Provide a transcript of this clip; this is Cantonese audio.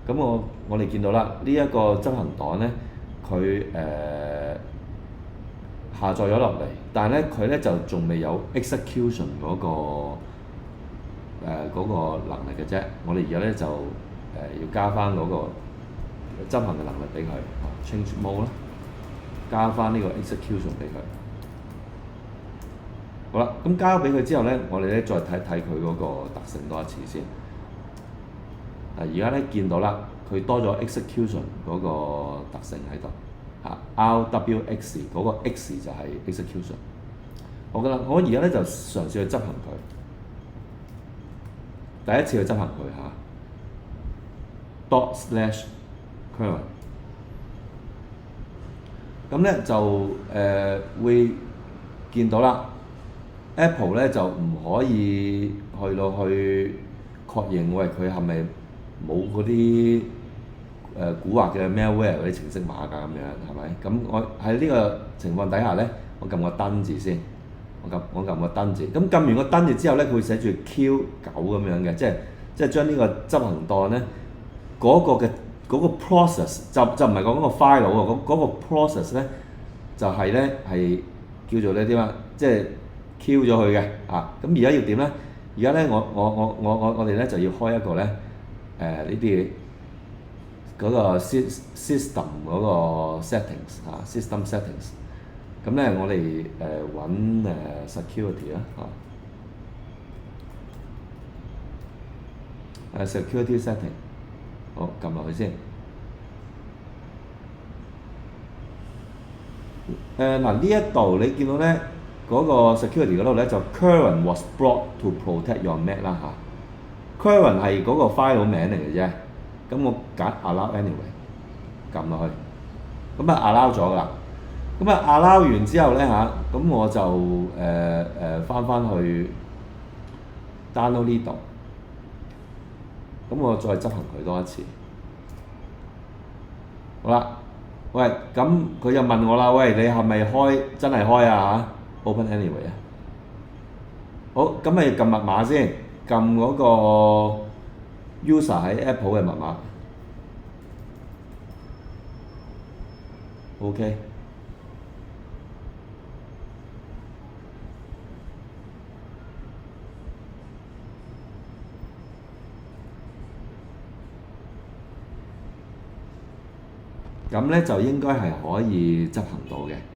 咁我哋見到啦，呢一個執行檔咧，佢下載咗落嚟，但係咧佢咧就仲未有 execution 嗰個能力嘅啫。我哋而家咧就要加翻嗰個執行嘅能力俾佢，change mode 啦，加翻呢個 execution 俾佢。好啦，咁交俾佢之後咧，我哋咧再睇睇佢嗰個特性多一次先。而家咧見到啦，佢多咗 execution 嗰個特性喺度RWX 嗰個 X 就係 execution。我而家咧就嘗試去執行佢，第一次去執行佢./current。咁咧就會見到啦 ，Apple 咧就唔可以去到去確認喂佢係咪冇嗰啲蠱惑嘅 malware 嗰啲程式碼㗎咁樣係咪？咁我喺呢個情況底下咧，我撳個登字先，我撳個登字。咁撳完個登字之後咧，佢會寫住 Q9咁樣嘅，即係將呢個執行檔咧嗰個 process 就唔係講嗰個 file 喎，嗰個 process 咧就係咧係叫做呢啲乜，即係 Q 咗佢嘅咁而家要點咧？而家咧我哋咧就要開一個咧呢啲嗰個 system 嗰個 settings system settings。咁咧我哋揾security 啦security setting。好，撳落去先。呢一度你見到咧嗰個 security 嗰度咧就 current was brought to protect your Mac 啦current 係嗰個 file 名嚟嘅啫。咁我揀 allow anyway， 撳落去，咁allow 咗㗎啦。咁allow 完之後咧咁我就翻去 download 呢度。咁我再執行佢多一次。好啦，喂，咁佢就問我啦，喂，你係咪真係開open anyway 好，咁咪撳密碼先，撳嗰個 user 喺 Apple 嘅密碼。OK。咁咧就應該係可以執行到嘅。